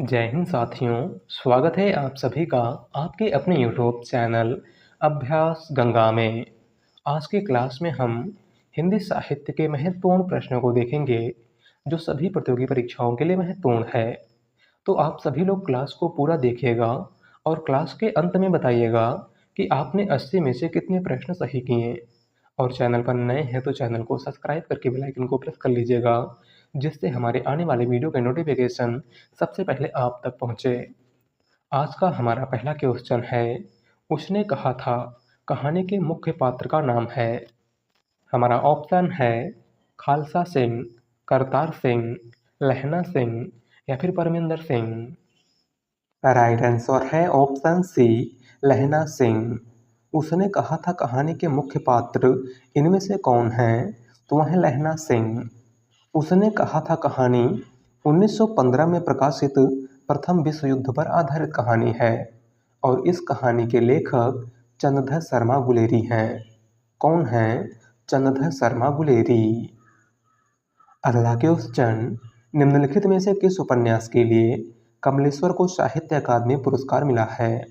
जय हिंद साथियों। स्वागत है आप सभी का आपके अपने यूट्यूब चैनल अभ्यास गंगा में। आज की क्लास में हम हिंदी साहित्य के महत्वपूर्ण प्रश्नों को देखेंगे जो सभी प्रतियोगी परीक्षाओं के लिए महत्वपूर्ण है। तो आप सभी लोग क्लास को पूरा देखिएगा और क्लास के अंत में बताइएगा कि आपने 80 में से कितने प्रश्न सही किए। और चैनल पर नए हैं तो चैनल को सब्सक्राइब करके बेल आइकन को प्रेस कर लीजिएगा, जिससे हमारे आने वाले वीडियो के नोटिफिकेशन सबसे पहले आप तक पहुँचे। आज का हमारा पहला क्वेश्चन है, उसने कहा था कहानी के मुख्य पात्र का नाम है। हमारा ऑप्शन है खालसा सिंह, करतार सिंह, लहना सिंह या फिर परमिंदर सिंह। राइट आंसर है ऑप्शन सी, लहना सिंह। उसने कहा था कहानी के मुख्य पात्र इनमें से कौन है, तो वह है लहना सिंह। उसने कहा था कहानी 1915 में प्रकाशित प्रथम विश्व युद्ध पर आधारित कहानी है और इस कहानी के लेखक चंद्रधर शर्मा गुलेरी हैं। कौन है? चंद्रधर शर्मा गुलेरी। अगला क्वेश्चन, निम्नलिखित में से किस उपन्यास के लिए कमलेश्वर को साहित्य अकादमी पुरस्कार मिला है?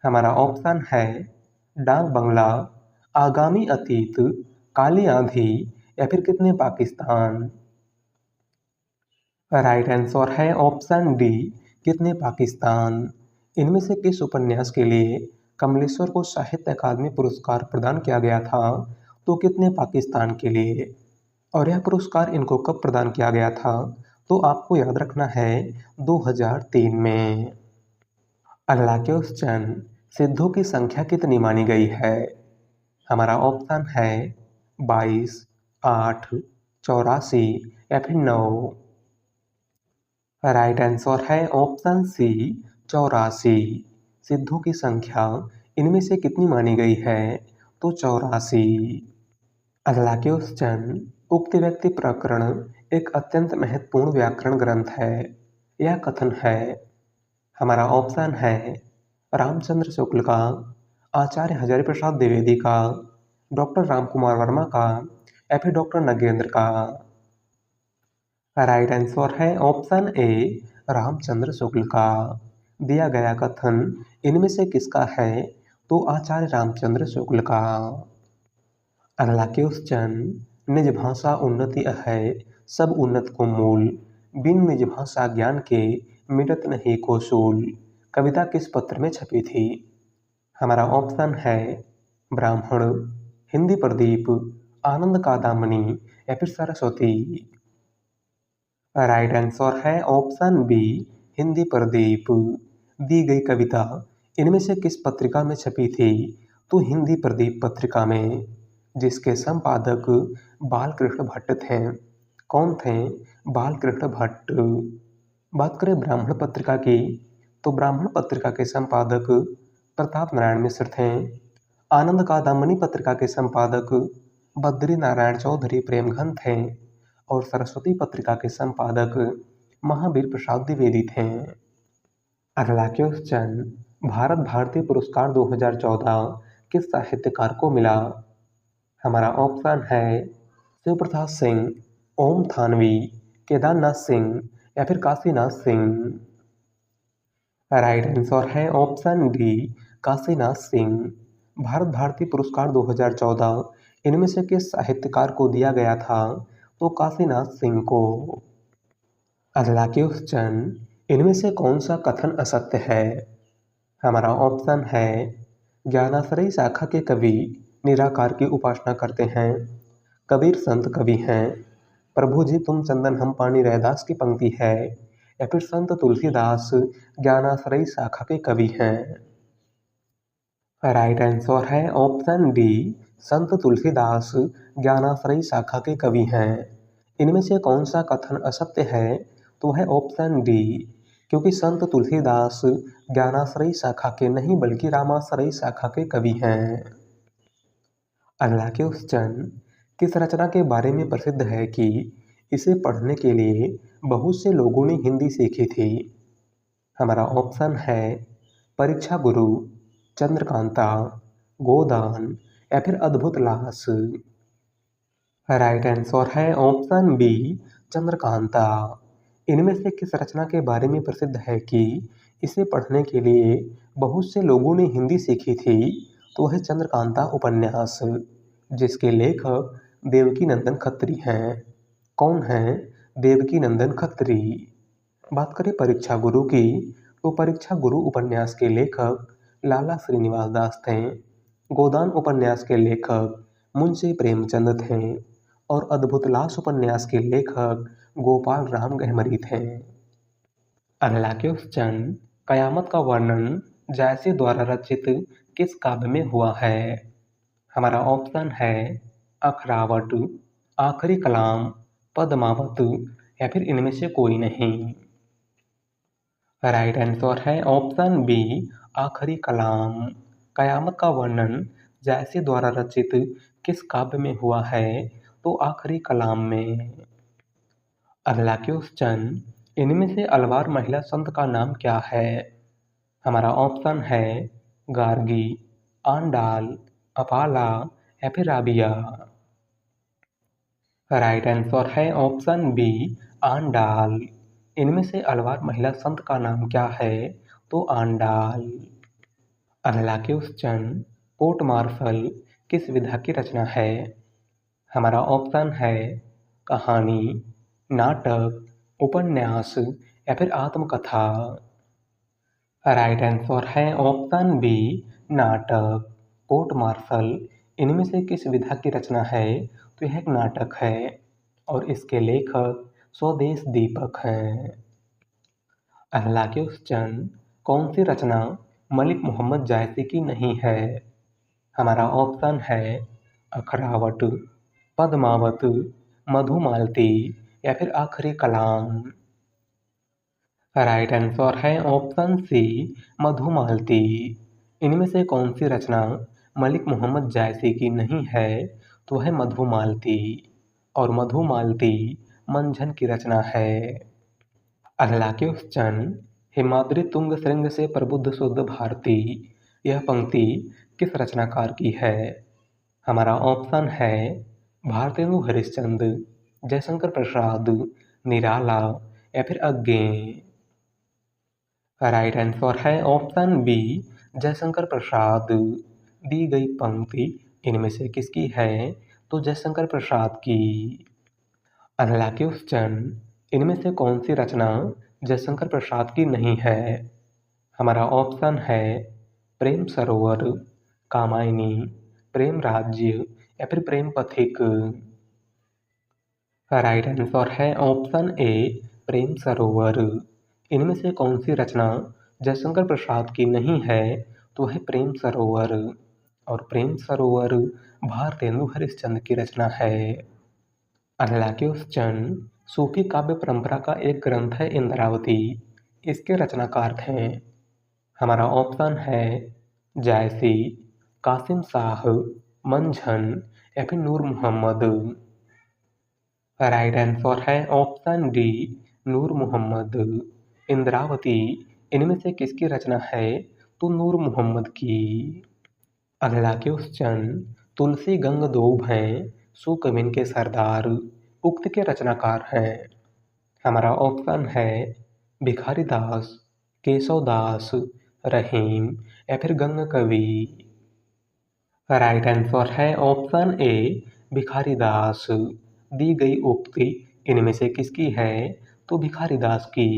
हमारा ऑप्शन है डाक बंगला, आगामी अतीत, काली आंधी या फिर कितने पाकिस्तान। राइट आंसर है ऑप्शन डी, कितने पाकिस्तान। इनमें से किस उपन्यास के लिए कमलेश्वर को साहित्य अकादमी पुरस्कार प्रदान किया गया था, तो कितने पाकिस्तान के लिए। और यह पुरस्कार इनको कब प्रदान किया गया था, तो आपको याद रखना है 2003 में। अगला क्वेश्चन, सिद्धों की संख्या कितनी मानी गई है? हमारा ऑप्शन है 22, 8, 84 या फिर 9। राइट आंसर है ऑप्शन सी, 84। सिद्धों की संख्या इनमें से कितनी मानी गई है, तो 84। अगला क्वेश्चन, उक्त व्यक्ति प्रकरण एक अत्यंत महत्वपूर्ण व्याकरण ग्रंथ है। यह कथन है। हमारा ऑप्शन है रामचंद्र शुक्ल का, आचार्य हजारी प्रसाद द्विवेदी का, डॉक्टर रामकुमार वर्मा का या फिर डॉक्टर नगेंद्र का। राइट आंसर है ऑप्शन ए, रामचंद्र शुक्ल का। दिया गया कथन इनमें से किसका है, तो आचार्य रामचंद्र शुक्ल का। अगला क्वेश्चन, निज भाषा उन्नति है सब उन्नत को मूल, बिन निज भाषा ज्ञान के मिटत नहीं को सूल। कविता किस पत्र में छपी थी? हमारा ऑप्शन है ब्राह्मण, हिंदी प्रदीप, आनंद का दामनी या फिर सरस्वती। राइट आंसर है ऑप्शन बी, हिंदी प्रदीप। दी गई कविता इनमें से किस पत्रिका में छपी थी, तो हिंदी प्रदीप पत्रिका में, जिसके संपादक बालकृष्ण भट्ट थे। कौन थे? बालकृष्ण भट्ट। बात करें ब्राह्मण पत्रिका की, तो ब्राह्मण पत्रिका के संपादक प्रताप नारायण मिश्र थे। आनंद का दामनी पत्रिका के संपादक बद्री नारायण चौधरी प्रेमघन थे और सरस्वती पत्रिका के संपादक महावीर प्रसाद द्विवेदी थे। अगला क्वेश्चन, भारत भारती पुरस्कार 2014 किस साहित्यकार को मिला? हमारा ऑप्शन है शिव प्रसाद सिंह, ओम थानवी, केदारनाथ सिंह या फिर काशीनाथ सिंह। राइट आंसर है ऑप्शन डी, काशीनाथ सिंह। भारत भारती पुरस्कार 2014 इनमें से किस साहित्यकार को दिया गया था, तो काशीनाथ सिंह को। अगला क्वेश्चन, इनमें से कौन सा कथन असत्य है? हमारा ऑप्शन है ज्ञानाश्रयी शाखा के कवि निराकार की उपासना करते हैं, कबीर संत कवि हैं, प्रभु जी तुम चंदन हम पानी रैदास की पंक्ति है या फिर संत तुलसीदास ज्ञानाश्रयी शाखा के कवि हैं। राइट आंसर है ऑप्शन डी, संत तुलसीदास ज्ञानाश्रयी शाखा के कवि हैं। इनमें से कौन सा कथन असत्य है, तो है ऑप्शन डी, क्योंकि संत तुलसीदास ज्ञानाश्रयी शाखा के नहीं बल्कि रामाश्रयी शाखा के कवि हैं। अगला क्वेश्चन, किस रचना के बारे में प्रसिद्ध है कि इसे पढ़ने के लिए बहुत से लोगों ने हिंदी सीखी थी? हमारा ऑप्शन है परीक्षा गुरु, चंद्रकांता, गोदान या फिर अद्भुत लाश। राइट आंसर है ऑप्शन बी, चंद्रकांता। इनमें से किस रचना के बारे में प्रसिद्ध है कि इसे पढ़ने के लिए बहुत से लोगों ने हिंदी सीखी थी? तो वह चंद्रकांता उपन्यास, जिसके लेखक देवकीनंदन खत्री हैं। कौन हैं देवकीनंदन खत्री? बात करें परीक्षा गुरु की, तो परीक्षा गुरु उपन्यास के लेखक लाला श्रीनिवास दास थे। गोदान उपन्यास के लेखक मुंशी प्रेमचंद थे और अद्भुत लाश उपन्यास के लेखक गोपाल राम गहमरी थे। अगला क्वेश्चन, कयामत का वर्णन जायसी द्वारा रचित किस काव्य में हुआ है? हमारा ऑप्शन है अखरावट, आखिरी कलाम, पद्मावत या फिर इनमें से कोई नहीं। राइट आंसर है ऑप्शन बी, आखिरी कलाम। कयामत का वर्णन जायसी द्वारा रचित किस काव्य में हुआ है? तो आखिरी कलाम में। अगला क्वेश्चन, इनमें से अलवार महिला संत का नाम क्या है? हमारा ऑप्शन है गार्गी, आंडाल, अपाला या फिर राबिया। राइट आंसर है ऑप्शन बी, आंडाल। इनमें से अलवार महिला संत का नाम क्या है? तो आंडाल। अगला क्वेश्चन, कोर्ट मार्शल किस विधा की रचना है? हमारा ऑप्शन है कहानी, नाटक, उपन्यास या फिर आत्मकथा। राइट आंसर है ऑप्शन बी, नाटक। कोर्ट मार्शल इनमें से किस विधा की रचना है? तो यह एक नाटक है और इसके लेखक स्वदेश दीपक हैं। अगला क्वेश्चन, कौन सी रचना मलिक मोहम्मद जायसी की नहीं है? हमारा ऑप्शन है अखरावट, पद्मावत, मधुमालती या फिर आखिरी कलाम। राइट आंसर है ऑप्शन सी, मधुमालती। इनमें से कौन सी रचना मलिक मोहम्मद जायसी की नहीं है? तो है मधुमालती और मधुमालती मंझन की रचना है। अगला क्वेश्चन, हिमाद्री तुंग श्रृंग से प्रबुद्ध शुद्ध भारती, यह पंक्ति किस रचनाकार की है? हमारा ऑप्शन है भारतेंदु हरिश्चंद्र, जयशंकर प्रसाद, निराला या फिर अज्ञेय। राइट आंसर है ऑप्शन बी, जयशंकर प्रसाद। दी गई पंक्ति इनमें से किसकी है? तो जयशंकर प्रसाद की। अगला क्वेश्चन, इनमें से कौन सी रचना जयशंकर प्रसाद की नहीं है? हमारा ऑप्शन है प्रेम सरोवर, कामायनी, प्रेम राज्य या फिर प्रेम पथिक। राइट आंसर है ऑप्शन ए, प्रेम सरोवर। इनमें से कौन सी रचना जयशंकर प्रसाद की नहीं है? तो है प्रेम सरोवर और प्रेम सरोवर भारतेंदु हरिश्चंद्र की रचना है। अगला क्वेश्चन, सूफी काव्य परंपरा का एक ग्रंथ है इंद्रावती, इसके रचनाकार हैं? हमारा ऑप्शन है जायसी, कासिम शाह, मंझन या फिर नूर मोहम्मद। राइट आंसर है ऑप्शन डी, नूर मोहम्मद। इंद्रावती इनमें से किसकी रचना है? तो नूर मोहम्मद की। अगला क्वेश्चन, तुलसी गंग दो भैं सुकविन के सरदार, उक्त के रचनाकार हैं? हमारा ऑप्शन है भिखारी दास, केशव दास, रहीम या फिर गंग कवि। राइट आंसर है ऑप्शन ए, भिखारी दास। दी गई उक्ति इनमें से किसकी है? तो भिखारी दास की।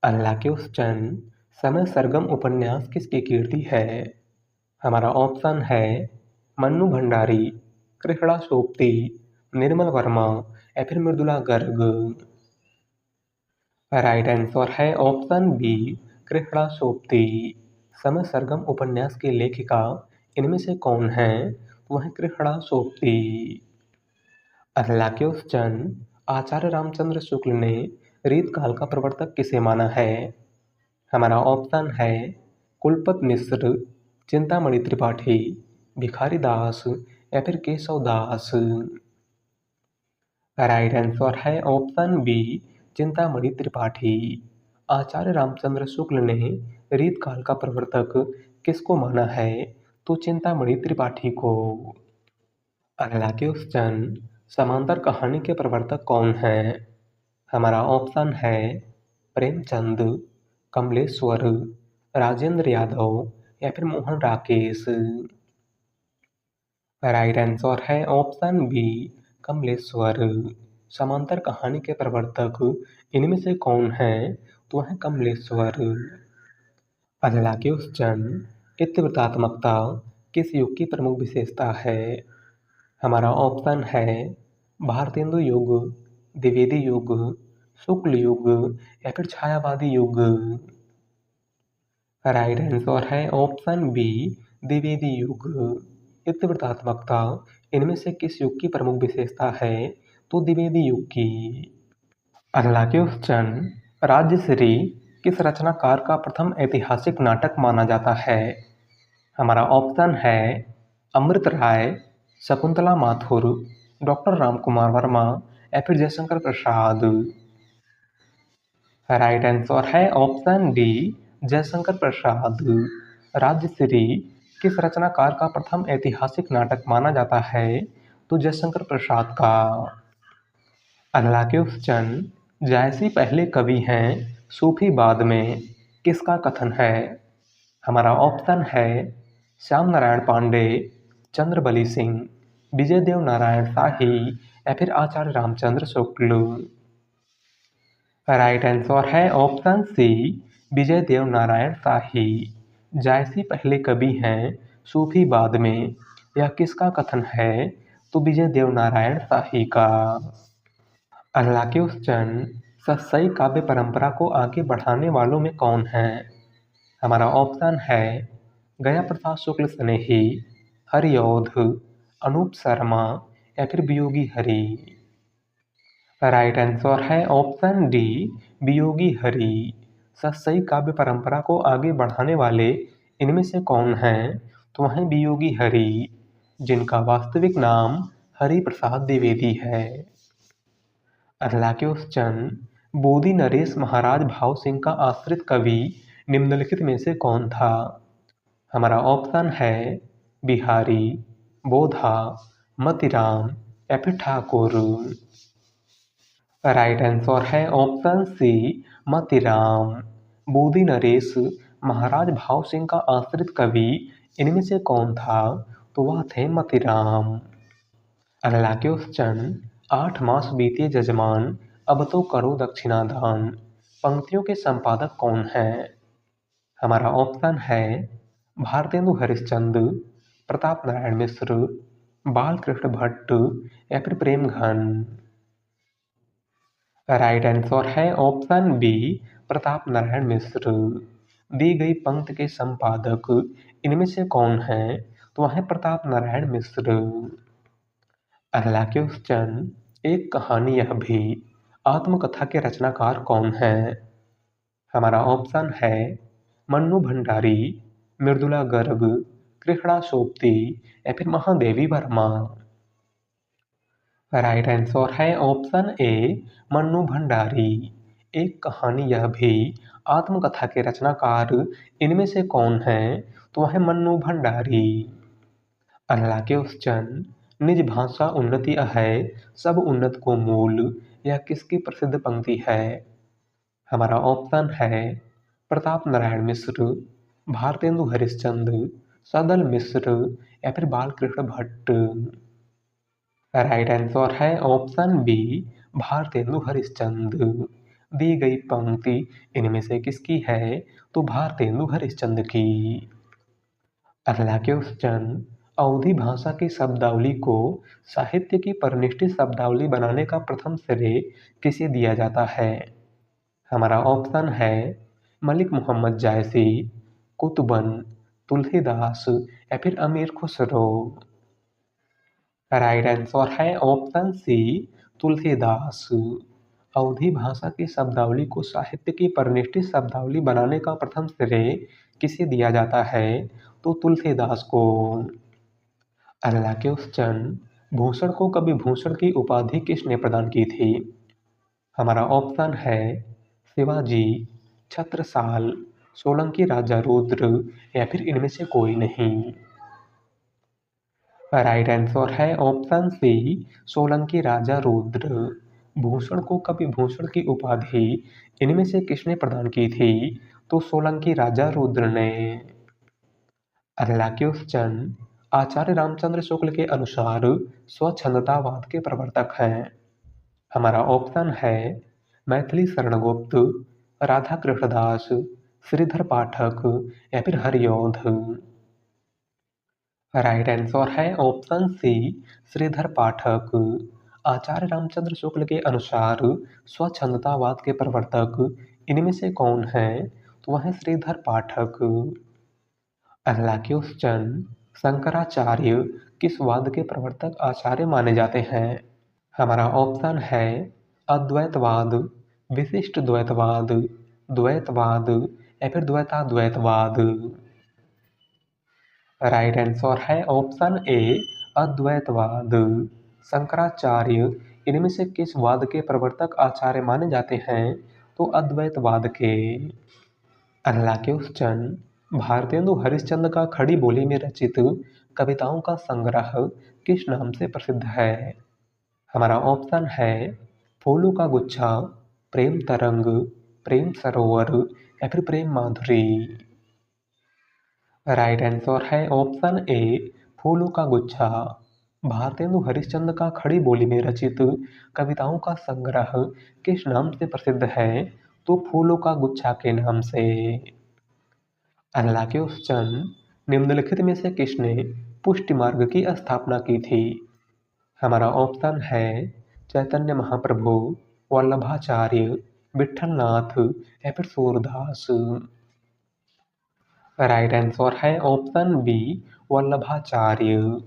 अगला क्वेश्चन, समय सरगम उपन्यास किसकी कीर्ति है? हमारा ऑप्शन है मन्नू भंडारी, कृष्णा सोप्ती, निर्मल वर्मा या फिर मृदुला गर्ग। राइट आंसर है ऑप्शन बी, कृष्णा सोप्ती। समय सरगम उपन्यास की लेखिका इनमें से कौन है? वह कृष्णा सोप्ती। अगला क्वेश्चन, आचार्य रामचंद्र शुक्ल ने रीतकाल का प्रवर्तक किसे माना है? हमारा ऑप्शन है कुलपत मिश्र, चिंतामणि त्रिपाठी, भिखारी दास या फिर केशव दास। राइट आंसर है ऑप्शन बी, चिंतामणि त्रिपाठी। आचार्य रामचंद्र शुक्ल ने रीतकाल का प्रवर्तक किसको माना है? तो चिंतामणि त्रिपाठी को। अगला क्वेश्चन, समांतर कहानी के प्रवर्तक कौन हैं? हमारा ऑप्शन है प्रेमचंद, कमलेश्वर, राजेंद्र यादव या फिर मोहन राकेश। राइट आंसर है ऑप्शन बी कमलेश्वर। समांतर कहानी के प्रवर्तक इनमें से कौन है? तो है कमलेश्वर। अगला क्वेश्चन, इत्वृतात्मकता किस युग की प्रमुख विशेषता है? हमारा ऑप्शन है भारतेंदु युग, द्विवेदी युग, शुक्ल युग या फिर छायावादी युग। राइट आंसर है ऑप्शन बी द्विवेदी युग। इत्वृतात्मकता इनमें से किस युग की प्रमुख विशेषता है? तो द्विवेदी युग की। अगला क्वेश्चन, राजश्री किस रचनाकार का प्रथम ऐतिहासिक नाटक माना जाता है? हमारा ऑप्शन है अमृत राय, शकुंतला माथुर, डॉक्टर रामकुमार वर्मा या फिर जयशंकर प्रसाद। राइट आंसर है ऑप्शन डी जयशंकर प्रसाद। राजश्री किस रचनाकार का प्रथम ऐतिहासिक नाटक माना जाता है? तो जयशंकर प्रसाद का। अगला क्वेश्चन, जायसी पहले कवि हैं, सूफी बाद में, किसका कथन है? हमारा ऑप्शन है श्याम नारायण पांडे, चंद्रबली सिंह, विजय देव नारायण शाही या फिर आचार्य रामचंद्र शुक्ल। राइट आंसर है ऑप्शन सी विजय देव नारायण शाही। जायसी पहले कवि हैं, सूफी बाद में, यह किसका कथन है? तो विजय देव नारायण शाही का। अगला क्वेश्चन, सतसई काव्य परंपरा को आगे बढ़ाने वालों में कौन है? हमारा ऑप्शन है गया प्रसाद शुक्ल स्नेही, हरिऔध, अनूप शर्मा या फिर वियोगी हरि। राइट आंसर है ऑप्शन डी वियोगी हरि। सतसई काव्य परंपरा को आगे बढ़ाने वाले इनमें से कौन हैं? तो वह वियोगी हरि, जिनका वास्तविक नाम हरि प्रसाद द्विवेदी है। अगला क्वेश्चन, बोदी नरेश महाराज भाव सिंह का आश्रित कवि निम्नलिखित में से कौन था? हमारा ऑप्शन है बिहारी, बोधा, मतीराम या फिर ठाकुर। राइट आंसर है ऑप्शन सी मतीराम। बोदी नरेश महाराज भाव सिंह का आश्रित कवि इनमें से कौन था? तो वह थे मतीराम। अगला क्वेश्चन, 8 मास बीते जजमान, अब तो करो दक्षिणादान, पंक्तियों के संपादक कौन हैं? हमारा ऑप्शन है भारतेंदु हरिश्चंद्र, प्रताप नारायण मिश्र, बालकृष्ण भट्ट या फिर प्रेमघन। राइट आंसर है ऑप्शन बी प्रताप नारायण मिश्र। दी गई पंक्ति के संपादक इनमें से कौन है? तो वह है प्रताप नारायण मिश्र। अगला क्वेश्चन, एक कहानी यह भी, आत्मकथा के रचनाकार कौन है? हमारा ऑप्शन है मन्नू भंडारी, मृदुला गर्ग, कृष्णा सोप्ती या फिर महादेवी वर्मा। राइट आंसर है ऑप्शन ए मन्नू भंडारी। एक कहानी यह भी, आत्मकथा के रचनाकार इनमें से कौन है? तो वह है मन्नू भंडारी। अगला क्वेश्चन, निज भाषा उन्नति है, सब उन्नत को मूल, यह किसकी प्रसिद्ध पंक्ति है? हमारा ऑप्शन है प्रताप नारायण मिश्र, भारतेंदु हरिश्चंद्र, सदल मिश्र या फिर बालकृष्ण भट्ट। राइट आंसर है ऑप्शन बी भारतेंदु हरिश्चंद्र। दी गई पंक्ति इनमें से किसकी है? तो भारतेंदु हरिश्चंद्र की। अगला क्वेश्चन, अवधी भाषा की शब्दावली को साहित्य की परिनिष्ठित शब्दावली बनाने का प्रथम श्रेय किसे दिया जाता है? हमारा ऑप्शन है मलिक मोहम्मद जायसी, कुतुबन, तुलसीदास या फिर अमीर खुसरो। राइट आंसर है ऑप्शन सी तुलसीदास। अवधी भाषा की शब्दावली को साहित्य की परिनिष्ठित शब्दावली बनाने का प्रथम श्रेय किसे दिया जाता है? तो तुलसीदास को। अगला क्वेश्चन, भूषण को कवि भूषण की उपाधि किसने प्रदान की थी? हमारा ऑप्शन है शिवाजी, छत्रसाल, सोलंकी राजा रुद्र या फिर इनमें से कोई नहीं। राइट आंसर है ऑप्शन सी सोलंकी राजा रुद्र। भूषण को कवि भूषण की उपाधि इनमें से किसने प्रदान की थी? तो सोलंकी राजा रुद्र ने। अगला क्वेश्चन, आचार्य रामचंद्र शुक्ल के अनुसार स्वच्छंदतावाद के प्रवर्तक हैं। हमारा ऑप्शन है मैथिली शरण गुप्त, राधा कृष्णदास, श्रीधर पाठक या फिर हरिऔध। राइट आंसर है ऑप्शन सी, श्रीधर पाठक। आचार्य रामचंद्र शुक्ल के अनुसार स्वच्छंदतावाद के प्रवर्तक इनमें से कौन है? तो वह है श्रीधर पाठक। अगला क्वेश्चन, शंकराचार्य किस वाद के प्रवर्तक आचार्य माने जाते हैं? हमारा ऑप्शन है अद्वैतवाद, विशिष्ट द्वैतवाद, द्वैतवाद या फिर द्वैताद्वैतवाद। राइट आंसर है ऑप्शन ए, अद्वैतवाद। शंकराचार्य इनमें से किस वाद के प्रवर्तक आचार्य माने जाते हैं? तो अद्वैतवाद के। अगला क्वेश्चन, भारतेंदु हरिश्चंद्र का खड़ी बोली में रचित कविताओं का संग्रह किस नाम से प्रसिद्ध है? हमारा ऑप्शन है फूलों का गुच्छा, प्रेम तरंग, प्रेम सरोवर या फिर प्रेम माधुरी। राइट आंसर है ऑप्शन ए, फूलों का गुच्छा। भारतेंदु हरिश्चंद्र का खड़ी बोली में रचित कविताओं का संग्रह किस नाम से प्रसिद्ध है? तो फूलों का गुच्छा के नाम से। अगला क्वेश्चन, निम्नलिखित में से किसने पुष्टि मार्ग की स्थापना की थी? हमारा ऑप्शन है चैतन्य महाप्रभु, वल्लभाचार्य, विठलनाथ या फिर सूरदास। राइट आंसर है ऑप्शन बी, वल्लभाचार्य।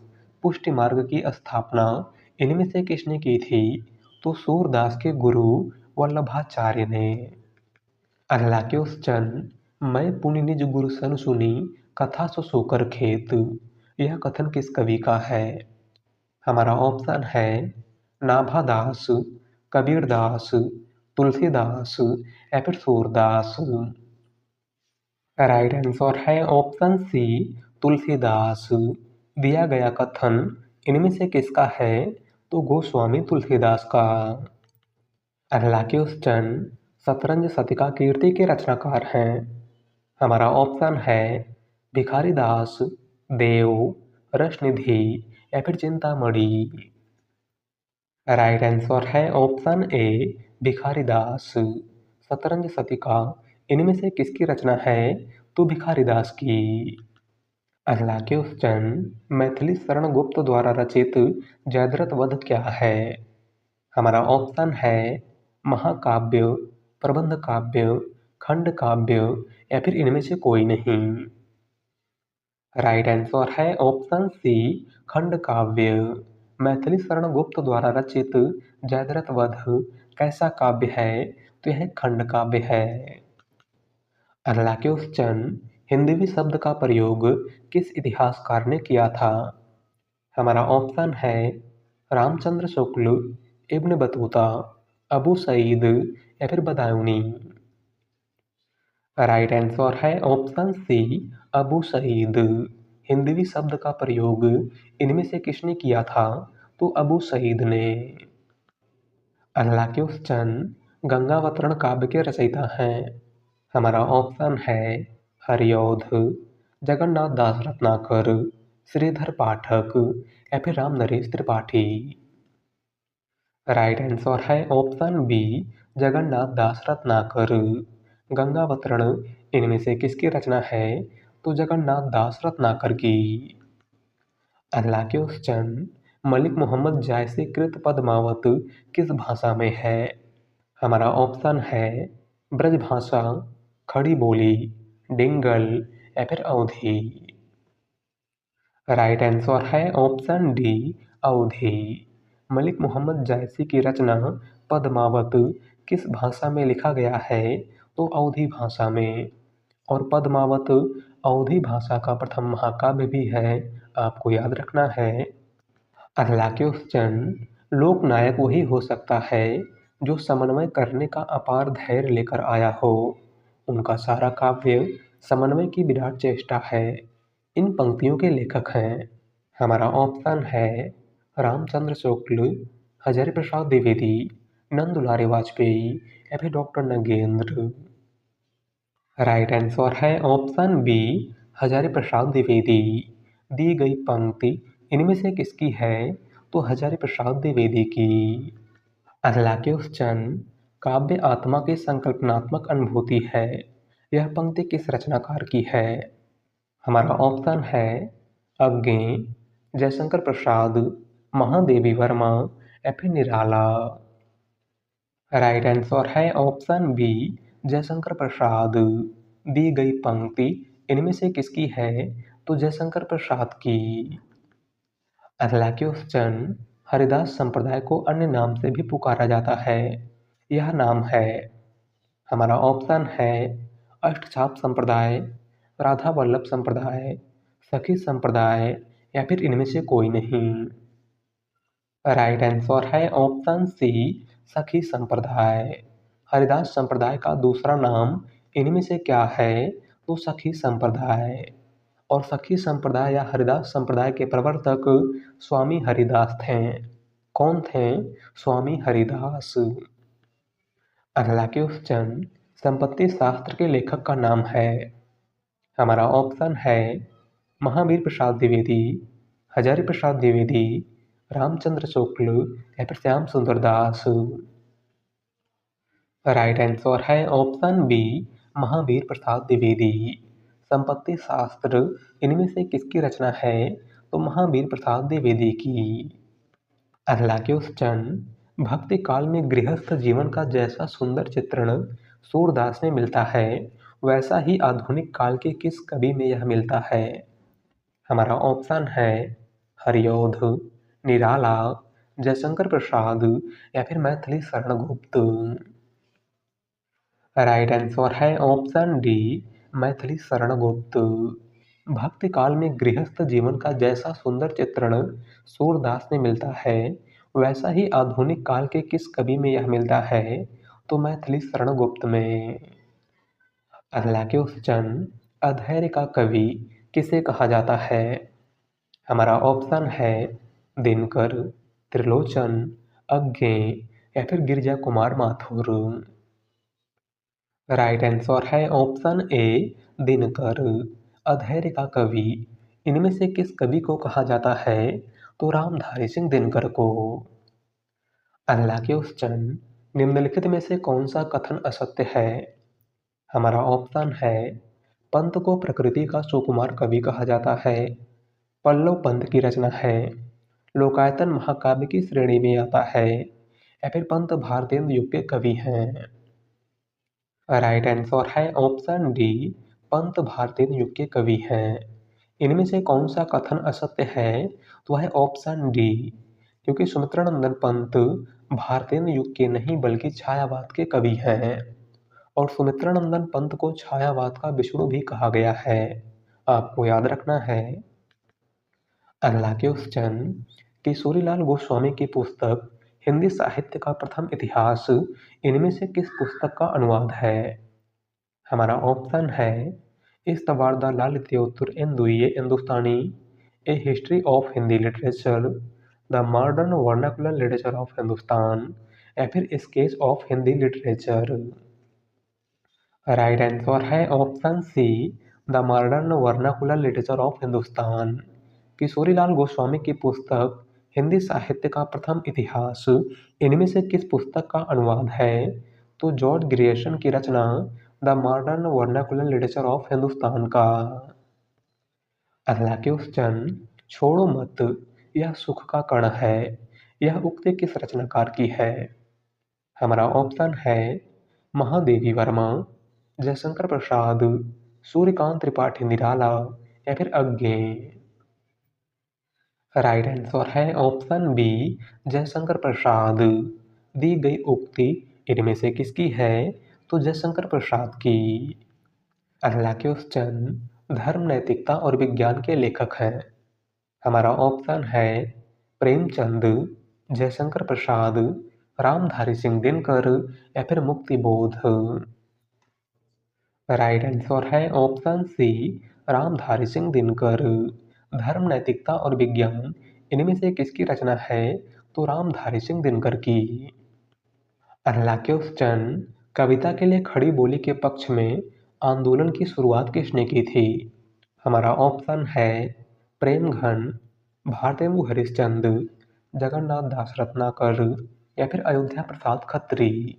पुष्टि मार्ग की स्थापना इनमें से किसने की थी? तो सूरदास के गुरु वल्लभाचार्य ने। अगला क्वेश्चन, मैं पुनि निज गुरु सन सुनी, कथा सो सोकर खेत। यह कथन किस कवि का है? हमारा ऑप्शन है नाभादास, कबीरदास, तुलसीदास या फिर सूरदास। राइट आंसर है ऑप्शन सी, तुलसीदास। दिया गया कथन इनमें से किसका है? तो गोस्वामी तुलसीदास का। अगला क्वेश्चन, शतरंज शतिका कीर्ति के रचनाकार हैं। हमारा ऑप्शन है भिखारी दास, देव, रसनिधि या फिर चिंतामणि। राइट आंसर है ऑप्शन ए, भिखारी दास। शतरंज शतिका इनमें से किसकी रचना है? तो भिखारी दास की। अगला क्वेश्चन, मैथिली शरण गुप्त द्वारा रचित जयद्रथ वध क्या है? हमारा ऑप्शन है महाकाव्य, प्रबंध काव्य, खंड काव्य या फिर इनमें से कोई नहीं। राइट आंसर है ऑप्शन सी, खंड काव्य। मैथिली शरण गुप्त द्वारा रचित जयद्रथ वध कैसा काव्य है? तो यह खंड काव्य है। अगला क्वेश्चन, हिंदवी शब्द का प्रयोग किस इतिहासकार ने किया था? हमारा ऑप्शन है रामचंद्र शुक्ल, इब्न बतूता, अबू सईद या फिर बदायूनी। राइट आंसर है ऑप्शन सी, अबू सईद। हिंदवी शब्द का प्रयोग इनमें से किसने किया था? तो अबू सईद ने। अगला क्वेश्चन, गंगावतरण काव्य के रचयिता हैं। हमारा ऑप्शन है हरिऔध, जगन्नाथ दास रत्नाकर, श्रीधर पाठक या फिर राम नरेश त्रिपाठी। राइट आंसर है ऑप्शन बी, जगन्नाथ दास रत्नाकर। गंगावतरण इनमें से किसकी रचना है? तो जगन्नाथ दास रत्नाकर की। अगला क्वेश्चन, मलिक मोहम्मद जायसी कृत पद्मावत किस भाषा में है? हमारा ऑप्शन है ब्रज भाषा, खड़ी बोली, डिंगल या फिर अवधी। राइट आंसर है ऑप्शन डी, अवधी। मलिक मोहम्मद जायसी की रचना पद्मावत किस भाषा में लिखा गया है? तो अवधी भाषा में। और पद्मावत अवधी भाषा का प्रथम महाकाव्य भी है, आपको याद रखना है। अगला क्वेश्चन, लोकनायक वही हो सकता है जो समन्वय करने का अपार धैर्य लेकर आया हो। उनका सारा काव्य समन्वय की विराट चेष्टा है। इन पंक्तियों के लेखक हैं। हमारा ऑप्शन है रामचंद्र शुक्ल, हजारी प्रसाद द्विवेदी, नंदुलारी वाजपेयी या फिर डॉक्टर नगेंद्र। राइट आंसर है ऑप्शन बी हजारी प्रसाद द्विवेदी। दी गई पंक्ति इनमें से किसकी है? तो हजारी प्रसाद द्विवेदी की। अगला क्वेश्चन, काव्य आत्मा की संकल्पनात्मक अनुभूति है, यह पंक्ति किस रचनाकार की है? हमारा ऑप्शन है अज्ञे, जयशंकर प्रसाद, महादेवी वर्मा या फिर निराला। राइट आंसर है ऑप्शन बी जयशंकर प्रसाद। दी गई पंक्ति इनमें से किसकी है? तो जयशंकर प्रसाद की। अगला क्वेश्चन, हरिदास संप्रदाय को अन्य नाम से भी पुकारा जाता है, यह नाम है? हमारा ऑप्शन है अष्टछाप संप्रदाय, राधा वल्लभ संप्रदाय, सखी संप्रदाय या फिर इनमें से कोई नहीं। राइट आंसर है ऑप्शन सी सखी संप्रदाय। हरिदास संप्रदाय का दूसरा नाम इनमें से क्या है? तो सखी संप्रदाय। और सखी संप्रदाय या हरिदास संप्रदाय के प्रवर्तक स्वामी हरिदास थे। कौन थे? स्वामी हरिदास। अगला क्वेश्चन, संपत्ति शास्त्र के लेखक का नाम है? हमारा ऑप्शन है महावीर प्रसाद द्विवेदी, हजारी प्रसाद द्विवेदी, रामचंद्र शुक्ल या फिर श्याम सुंदर दास। राइट आंसर है ऑप्शन बी महावीर प्रसाद द्विवेदी। संपत्ति शास्त्र इनमें से किसकी रचना है? तो महावीर प्रसाद द्विवेदी की। अगला क्वेश्चन, भक्ति काल में गृहस्थ जीवन का जैसा सुंदर चित्रण सूरदास में मिलता है, वैसा ही आधुनिक काल के किस कवि में यह मिलता है? हमारा ऑप्शन है हरिऔध, निराला, जयशंकर प्रसाद या फिर मैथिली शरण गुप्त। राइट आंसर है ऑप्शन डी मैथिली शरण गुप्त। भक्ति काल में गृहस्थ जीवन का जैसा सुंदर चित्रण सूरदास में मिलता है, वैसा ही आधुनिक काल के किस कवि में यह मिलता है? तो मैथिली शरण गुप्त में। अगला क्वेश्चन, अधैर्य का कवि किसे कहा जाता है? हमारा ऑप्शन है दिनकर, त्रिलोचन, अज्ञे या फिर गिरिजा कुमार माथुर। राइट आंसर है ऑप्शन ए दिनकर। अधैर्य का कवि इनमें से किस कवि को कहा जाता है? तो रामधारी सिंह दिनकर को। अगला क्वेश्चन, निम्नलिखित में से कौन सा कथन असत्य है? हमारा ऑप्शन है पंत को प्रकृति का सुकुमार कवि कहा जाता है, पल्लव पंत की रचना है, लोकायतन महाकाव्य की श्रेणी में आता है या फिर पंत भारतेंदु युग के कवि हैं। राइट आंसर है ऑप्शन डी पंत भारतेंदु युग के कवि हैं। इनमें से कौन सा कथन असत्य है? तो है ऑप्शन डी, क्योंकि सुमित्रानंदन पंत भारतेंदु युग के नहीं बल्कि छायावाद के कवि हैं और सुमित्रानंदन पंत को छायावाद का विष्णु भी कहा गया है, आपको याद रखना है। अगला क्वेश्चन, किशोरीलाल गोस्वामी की पुस्तक हिंदी साहित्य का प्रथम इतिहास इनमें से किस पुस्तक का अनुवाद है? हमारा ऑप्शन है इस्तवारदा ललितोत्तर हिंदुए Hindustani, a history of Hindi literature, the modern vernacular literature of Hindustan या फिर sketch of Hindi literature. Right answer है option C the modern vernacular literature of Hindustan. Kishorilal Goswami की पुस्तक हिंदी साहित्य का प्रथम इतिहास इनमें से किस पुस्तक का अनुवाद है? तो जॉर्ज ग्रियर्सन की रचना the modern vernacular literature of Hindustan का। अगला क्वेश्चन, छोड़ो मत यह सुख का कण है, यह उक्ति किस रचनाकार की है? हमारा ऑप्शन है महादेवी वर्मा, जयशंकर प्रसाद, सूर्यकांत त्रिपाठी निराला या फिर अज्ञे। राइट आंसर है ऑप्शन बी जयशंकर प्रसाद। दी गई उक्ति इनमें से किसकी है? तो जयशंकर प्रसाद की। अगला क्वेश्चन, धर्म नैतिकता और विज्ञान के लेखक हैं। हमारा ऑप्शन है प्रेमचंद, जयशंकर प्रसाद, रामधारी सिंह दिनकर या फिर मुक्तिबोध। राइट आंसर है ऑप्शन सी रामधारी सिंह दिनकर। धर्म नैतिकता और विज्ञान इनमें से किसकी रचना है? तो रामधारी सिंह दिनकर की। अर्लाक्योस्टन कविता के लिए खड़ी बोली के पक्ष में आंदोलन की शुरुआत किसने की थी? हमारा ऑप्शन है प्रेमघन, भारतेंदु हरिश्चंद्र, जगन्नाथ दास रत्नाकर या फिर अयोध्या प्रसाद खत्री।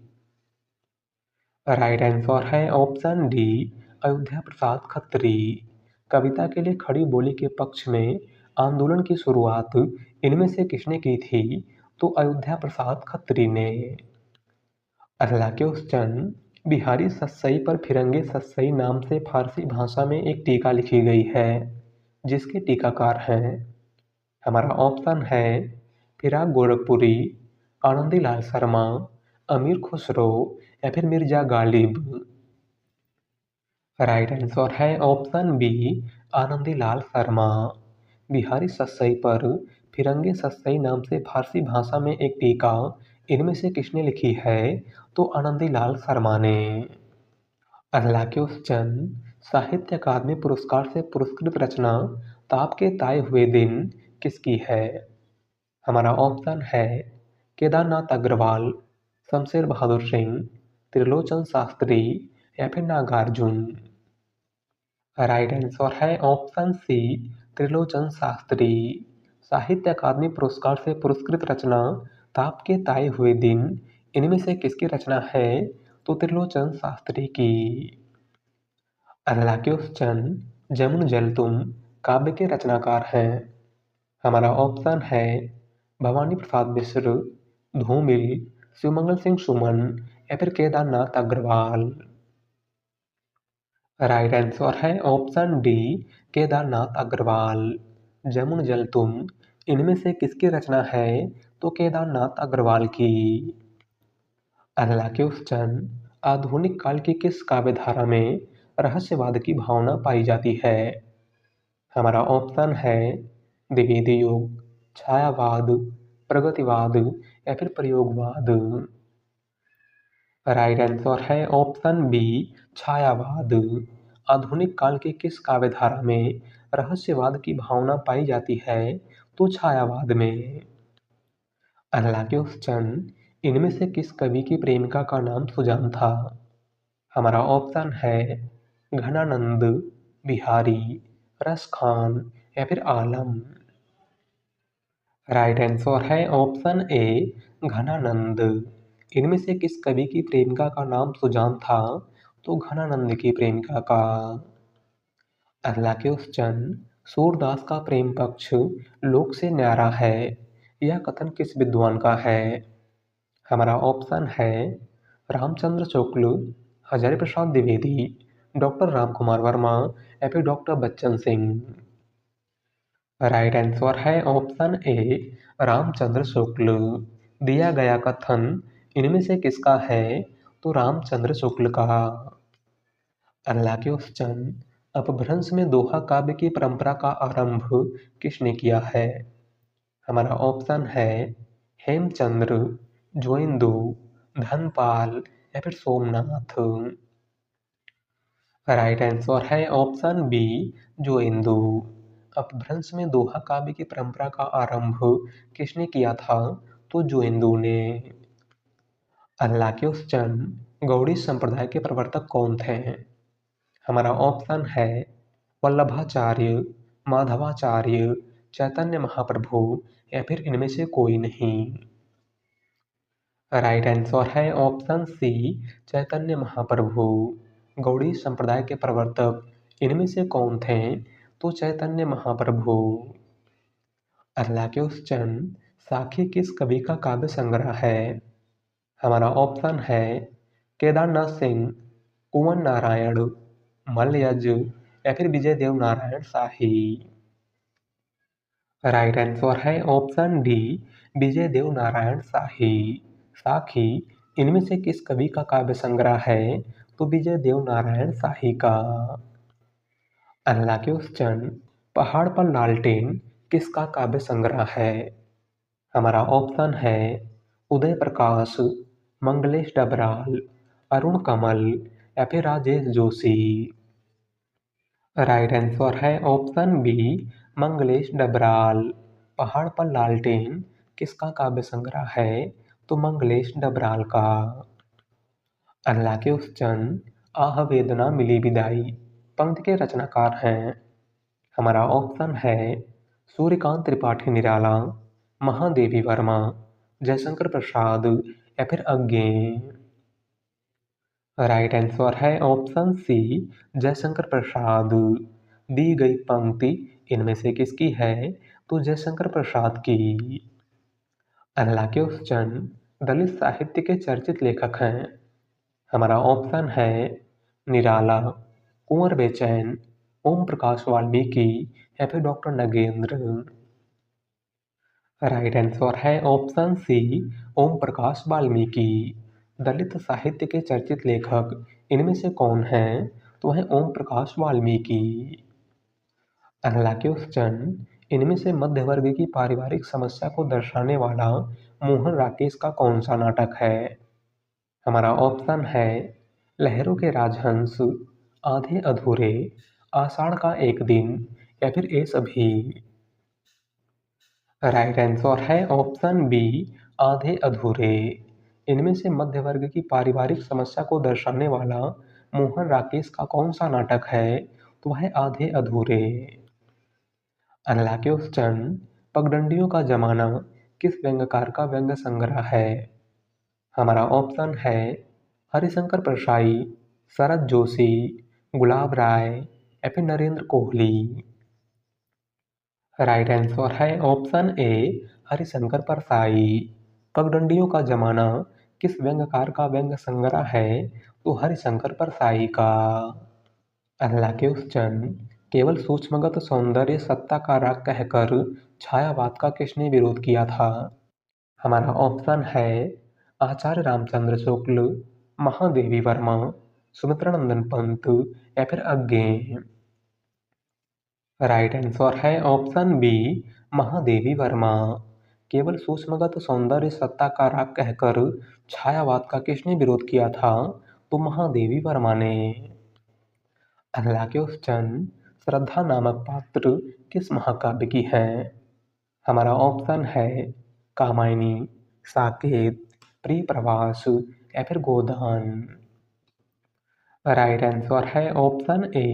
राइट आंसर है ऑप्शन डी, अयोध्या प्रसाद खत्री। कविता के लिए खड़ी बोली के पक्ष में आंदोलन की शुरुआत इनमें से किसने की थी? तो अयोध्या प्रसाद खत्री ने। अगला क्वेश्चन, बिहारी सस्सई पर फिरंगे सस्सई नाम से फारसी भाषा में एक टीका लिखी गई है, जिसके टीकाकार हैं। हमारा ऑप्शन है फिराक गोरखपुरी, आनंदीलाल शर्मा, अमीर खुसरो या फिर मिर्जा गालिब। राइट आंसर है ऑप्शन बी, आनंदीलाल शर्मा। बिहारी सस्सई पर फिरंगे सस्सई नाम से फारसी भाषा में एक टीका इनमें से किसने लिखी है? तो आनंदीलाल शर्मा ने। अगला क्वेश्चन, साहित्य अकादमी पुरस्कार से पुरस्कृत रचना ताप के ताए हुए दिन किसकी है? हमारा ऑप्शन है केदारनाथ अग्रवाल, शमशेर बहादुर सिंह, त्रिलोचन शास्त्री या फिर नागार्जुन। राइट आंसर है ऑप्शन सी, त्रिलोचन शास्त्री। साहित्य अकादमी पुरस्कार से पुरस्कृत रचना ताप के ताए हुए दिन इनमें से किसकी रचना है? तो त्रिलोचन शास्त्री की। अगला क्वेश्चन, जमुन जल तुम काव्य के रचनाकार हैं। हमारा ऑप्शन है भवानी प्रसाद मिश्र, धूमिल, शिवमंगल सिंह सुमन या फिर केदारनाथ अग्रवाल। राइट आंसर है ऑप्शन डी, केदारनाथ अग्रवाल। जमुन जल तुम इनमें से किसकी रचना है? तो केदारनाथ अग्रवाल की। अगला क्वेश्चन, आधुनिक काल की किस काव्य धारा में रहस्यवाद की भावना पाई जाती है? हमारा ऑप्शन है द्विवेदी योग, छायावाद, प्रगतिवाद या फिर प्रयोगवाद। राइट आंसर है ऑप्शन बी, छायावाद। आधुनिक काल की किस काव्य धारा में रहस्यवाद की भावना पाई जाती है? तो छायावाद में। अगला क्वेश्चन, इनमें से किस कवि की प्रेमिका का नाम सुजान था? हमारा ऑप्शन है घनानंद, बिहारी, रसखान या फिर आलम। राइट आंसर है ऑप्शन ए, घनानंद। इनमें से किस कवि की प्रेमिका का नाम सुजान था? तो घनानंद की प्रेमिका का। अगला क्वेश्चन, सूरदास का प्रेम पक्ष लोक से न्यारा है, यह कथन किस विद्वान का है? हमारा ऑप्शन है रामचंद्र शुक्ल, हजारी प्रसाद द्विवेदी, डॉक्टर रामकुमार वर्मा या फिर doctor Bachchan Singh. Right answer है ऑप्शन ए, रामचंद्र शुक्ल। दिया गया कथन इनमें से किसका है? तो रामचंद्र शुक्ल का। अगला क्वेश्चन, अपभ्रंश में दोहा काव्य की परंपरा का आरंभ किसने किया है? हमारा ऑप्शन है हेमचंद्र, ज्वेंदु, धनपाल या फिर सोमनाथ। राइट आंसर है ऑप्शन बी, ज्वेंदु। अपभ्रंश में दोहा काव्य की परंपरा का आरंभ किसने किया था? तो ज्वेंदु ने। अगला क्वेश्चन, गौड़ी संप्रदाय के प्रवर्तक कौन थे? हमारा ऑप्शन है वल्लभाचार्य, माधवाचार्य, चैतन्य महाप्रभु या फिर इनमें से कोई नहीं। राइट आंसर है ऑप्शन सी, चैतन्य महाप्रभु। गौड़ी संप्रदाय के प्रवर्तक इनमें से कौन थे? तो चैतन्य महाप्रभु। अगला क्वेश्चन, साखी किस कवि का काव्य संग्रह है? हमारा ऑप्शन है केदारनाथ सिंह, कुंवर नारायण, मलयज या फिर विजय देव नारायण शाही। राइट आंसर है ऑप्शन डी, विजय देव नारायण शाही। साखी इनमें से किस कवि का काव्य संग्रह है? तो विजय देव नारायण शाही का। अगला क्वेश्चन, पहाड़ पर लालटेन किसका काव्य संग्रह है? हमारा ऑप्शन है उदय प्रकाश, मंगलेश डबराल, अरुण कमल या फिर राजेश जोशी। राइट आंसर है ऑप्शन बी, मंगलेश डबराल। पहाड़ पर लालटेन किसका काव्य संग्रह है? तो मंगलेश डबराल का। अल्लाह के उस जन आह वेदना मिली विदाई पंक्ति के रचनाकार हैं। हमारा ऑप्शन है सूर्यकांत त्रिपाठी निराला, महादेवी वर्मा, जयशंकर प्रसाद या फिर अज्ञे। राइट आंसर है ऑप्शन सी, जयशंकर प्रसाद। दी गई पंक्ति इनमें से किसकी है? तो जयशंकर प्रसाद की। अल्लाह के उस जन दलित साहित्य के चर्चित लेखक हैं। हमारा ऑप्शन है निराला, कुंवर बेचैन, ओम प्रकाश वाल्मीकि या फिर डॉक्टर नगेंद्र। राइट आंसर है ऑप्शन सी, ओम प्रकाश वाल्मीकि। दलित साहित्य के चर्चित लेखक इनमें से कौन हैं? तो है ओम प्रकाश वाल्मीकि। अल्लाह के उस जन इनमें से मध्य वर्ग की पारिवारिक समस्या को दर्शाने वाला मोहन राकेश का कौन सा नाटक है? हमारा ऑप्शन है लहरों के राजहंस, आधे अधूरे, आषाढ़ का एक दिन या फिर ये सभी। राइट आंसर है ऑप्शन बी, आधे अधूरे। इनमें से मध्य वर्ग की पारिवारिक समस्या को दर्शाने वाला मोहन राकेश का कौन सा नाटक है? तो वह है आधे अधूरे। अल्लाह के उस जन पगडंडियों का जमाना किस व्यंग्यकार का व्यंग्य संग्रह है? हमारा ऑप्शन है हरिशंकर परसाई, शरद जोशी, गुलाब राय या फिर नरेंद्र कोहली। राइट आंसर है ऑप्शन ए, हरिशंकर परसाई। पगडंडियों का जमाना किस व्यंग्यकार का व्यंग्य संग्रह है? तो हरिशंकर परसाई का। अल्लाह के उस जन केवल सूक्ष्मगत सौंदर्य सत्ता का राग कहकर छायावाद का किसने विरोध किया था? हमारा ऑप्शन है आचार्य रामचंद्र शुक्ल, महादेवी वर्मा, सुमित्रानंदन पंत या फिर अज्ञे। राइट आंसर है ऑप्शन बी, महादेवी वर्मा। केवल सूक्ष्मगत सौंदर्य सत्ता का राग कहकर छायावाद का किसने विरोध किया था? तो महादेवी वर्मा ने। अल्लाह के उस जन श्रद्धा नामक पात्र किस महाकाव्य की है? हमारा ऑप्शन है कामायनी, साकेत, प्रिय प्रवास या फिर गोदान। राइट आंसर है ऑप्शन ए,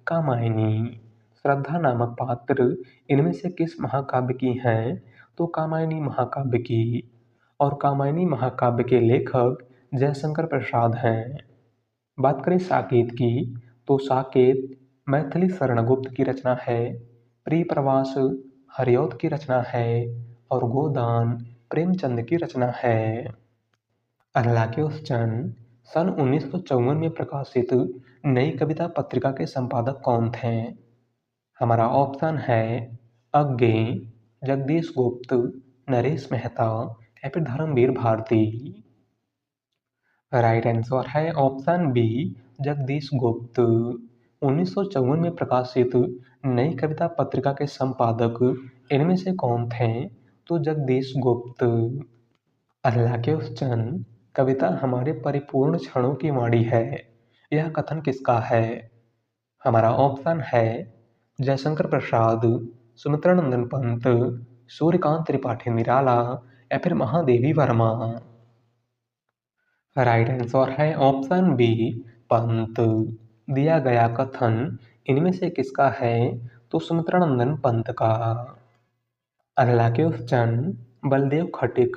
कामायनी। श्रद्धा नामक पात्र इनमें से किस महाकाव्य की हैं? तो कामायनी महाकाव्य की। और कामायनी महाकाव्य के लेखक जयशंकर प्रसाद हैं। बात करें साकेत की, तो साकेत मैथिली शरणगुप्त की रचना है, प्रिय प्रवास हरिऔध की रचना है और गोदान प्रेमचंद की रचना है। अल्लाह के उस जन सन 1954 में प्रकाशित नई कविता पत्रिका के संपादक कौन थे? हमारा ऑप्शन है अज्ञे, जगदीश गुप्त, नरेश मेहता या फिर धर्मवीर भारती। राइट आंसर है ऑप्शन बी, जगदीश गुप्त। 1954 में प्रकाशित नई कविता पत्रिका के संपादक इनमें से कौन थे? तो जगदीश गुप्त। अल्लाह के उस जन कविता हमारे परिपूर्ण क्षणों की वाणी है, यह कथन किसका है? हमारा ऑप्शन है जयशंकर प्रसाद, सुमित्रानंदन पंत, सूर्यकांत त्रिपाठी निराला या फिर महादेवी वर्मा। राइट आंसर है ऑप्शन बी, पंत। दिया गया कथन इनमें से किसका है? तो सुमित्रानंदन पंत का। अल्लाह के उस जन बलदेव खटिक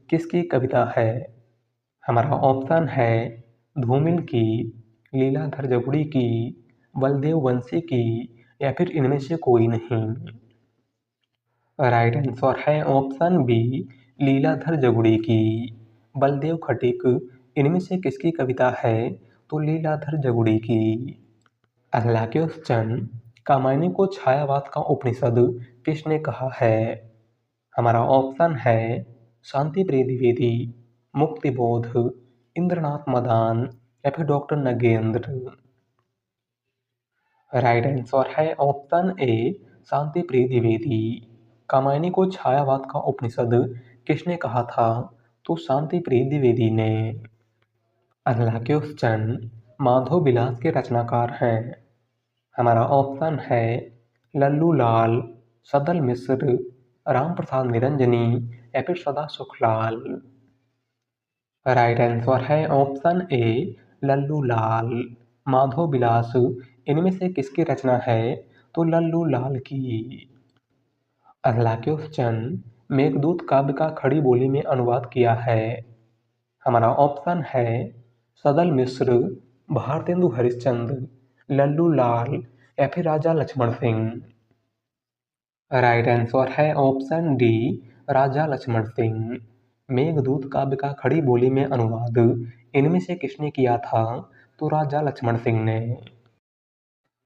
किसकी कविता है? हमारा ऑप्शन है धूमिल की, लीलाधर जगुड़ी की, बलदेव वंशी की या फिर इनमें से कोई नहीं। राइट आंसर है ऑप्शन बी, लीलाधर जगुड़ी की। बलदेव खटिक इनमें से किसकी कविता है? तो लीलाधर जगुड़ी की। अल्लाह के उस जन कामायनी को छायावाद का उपनिषद किसने कहा है? हमारा ऑप्शन है शांति प्रिय द्विवेदी, मुक्तिबोध, इंद्रनाथ मदान या फिर डॉक्टर नगेंद्र। राइट आंसर है ऑप्शन ए, शांति प्रिय द्विवेदी। कामायनी को छायावाद का उपनिषद किसने कहा था? तो शांति प्रिय द्विवेदी ने। अल्लाह के उस जन माधव विलास के रचनाकार हैं। हमारा ऑप्शन है लल्लू लाल, सदल मिश्र, राम प्रसाद निरंजनी या फिर सदा सुखलाल। राइट आंसर है ऑप्शन ए लल्लू लाल। माधव विलास इनमें से किसकी रचना है? तो लल्लू लाल की। अगला क्वेश्चन, मेघदूत काव्य का खड़ी बोली में अनुवाद किया है? हमारा ऑप्शन है सदल मिश्र, भारतेंदु हरिश्चंद्र, लल्लू लाल या फिर राजा लक्ष्मण सिंह। राइट आंसर है ऑप्शन डी राजा लक्ष्मण सिंह। मेघदूत काव्य का खड़ी बोली में अनुवाद इनमें से किसने किया था? तो राजा लक्ष्मण सिंह ने।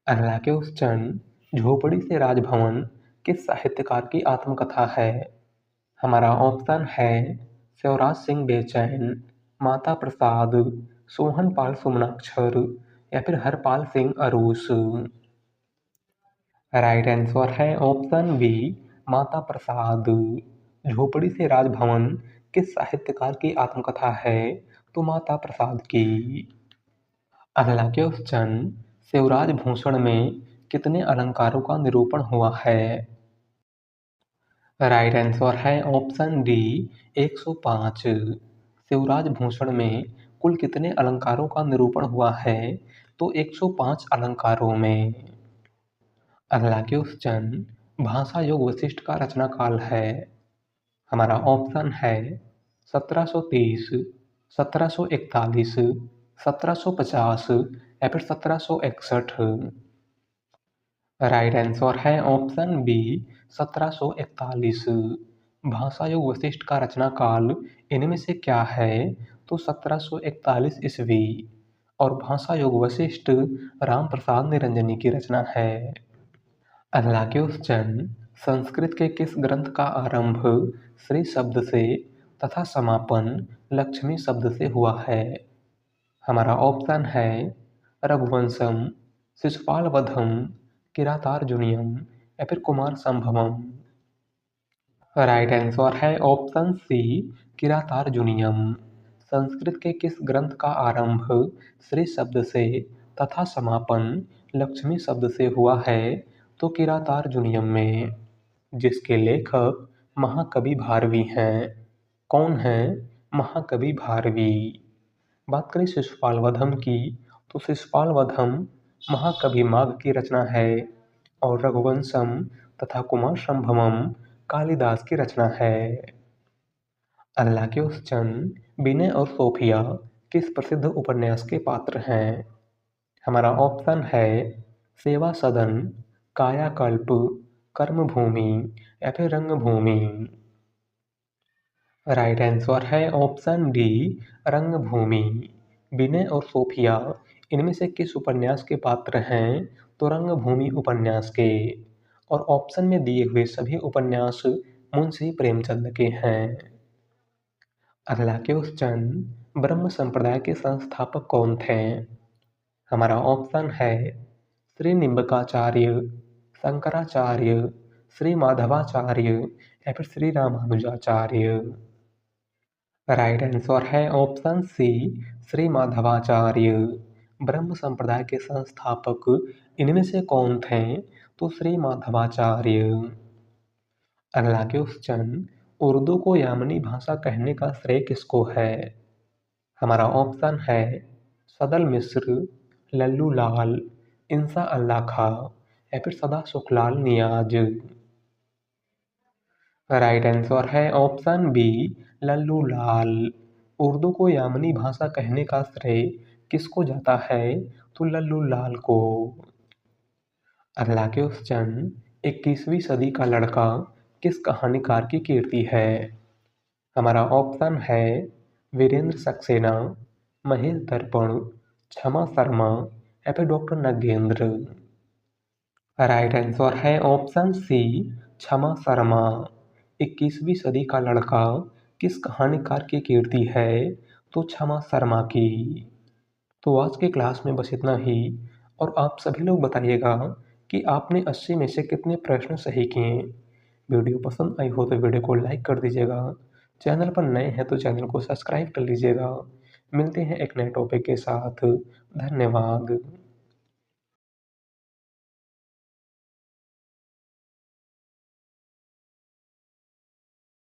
अगला क्वेश्चन, झोपड़ी से राजभवन किस साहित्यकार की आत्मकथा है? हमारा ऑप्शन है शिवराज सिंह बेचैन, माता प्रसाद, सोहन पाल सुमनाक्षर या फिर हरपाल सिंह अरूस। राइट आंसर है ऑप्शन बी माता प्रसाद। झोपड़ी से राजभवन किस साहित्यकार की आत्मकथा है? तो माता प्रसाद की। अगला क्वेश्चन, शिवराज भूषण में कितने अलंकारों का निरूपण हुआ है? राइट आंसर है ऑप्शन डी 105। शिवराज भूषण में कुल कितने अलंकारों का निरूपण हुआ है? तो 105 अलंकारों में। अगला क्वेश्चन, भाषा योग वशिष्ठ का रचना काल है? हमारा ऑप्शन है 1730, 1741, 1750 या फिर 1761। राइट आंसर है ऑप्शन बी 1741। भाषा योग वशिष्ठ का रचना काल इनमें से क्या है? तो 1741 ईस्वी। और भाषा योग वशिष्ठ राम प्रसाद निरंजनी की रचना है। अगला क्वेश्चन, संस्कृत के किस ग्रंथ का आरंभ श्री शब्द से तथा समापन लक्ष्मी शब्द से हुआ है? हमारा ऑप्शन है रघुवंशम, शिशुपाल वधम, किरातार्जुनीयम या फिर कुमार संभवम। राइट आंसर है ऑप्शन सी किरातार्जुनीयम। संस्कृत के किस ग्रंथ का आरंभ श्री शब्द से तथा समापन लक्ष्मी शब्द से हुआ है? तो किरातार्जुनीयम में, जिसके लेखक महाकवि भारवी हैं। कौन है महाकवि भारवी? बात करें शिशुपाल वधम की, तो शिशुपाल वधम महाकवि माघ की रचना है और रघुवंशम तथा कुमार संभवम कालिदास की रचना है। अगला क्वेश्चन, विनय और सोफिया किस प्रसिद्ध उपन्यास के पात्र हैं? हमारा ऑप्शन है सेवा सदन, कायाकल्प, कर्मभूमि या फिर रंगभूमि। राइट आंसर है ऑप्शन डी रंगभूमि। विनय और सोफिया इनमें से किस उपन्यास के पात्र हैं? तो रंगभूमि उपन्यास के। और ऑप्शन में दिए हुए सभी उपन्यास मुंशी प्रेमचंद के हैं। अगला क्वेश्चन, ब्रह्म संप्रदाय के संस्थापक कौन थे? हमारा ऑप्शन है श्री निम्बकाचार्य, शंकराचार्य, श्री माधवाचार्य या फिर श्री रामानुजाचार्य। राइट आंसर है ऑप्शन सी श्री माधवाचार्य। ब्रह्म संप्रदाय के संस्थापक इनमें से कौन थे? तो श्री माधवाचार्य। अगला क्वेश्चन, उर्दू को यामनी भाषा कहने का श्रेय किसको है? हमारा ऑप्शन है सदल मिश्र, लल्लू लाल, इंसा अल्लाह खां या फिर सदा सुखलाल नियाज। राइट आंसर है ऑप्शन बी लल्लू लाल। उर्दू को यामनी भाषा कहने का श्रेय किसको जाता है? तो लल्लू लाल को। अगला क्वेश्चन, 21वीं सदी का लड़का किस कहानीकार की कीर्ति है? हमारा ऑप्शन है वीरेंद्र सक्सेना, महेश दर्पण, क्षमा शर्मा या फिर डॉक्टर नगेंद्र। राइट आंसर है ऑप्शन सी क्षमा शर्मा। 21वीं सदी का लड़का किस कहानीकार की कीर्ति है? तो क्षमा शर्मा की। तो आज के क्लास में बस इतना ही। और आप सभी लोग बताइएगा कि आपने 80 में से कितने प्रश्न सही किए। वीडियो पसंद आई हो तो वीडियो को लाइक कर दीजिएगा। चैनल पर नए हैं तो चैनल को सब्सक्राइब कर लीजिएगा। मिलते हैं एक नए टॉपिक के साथ। धन्यवाद।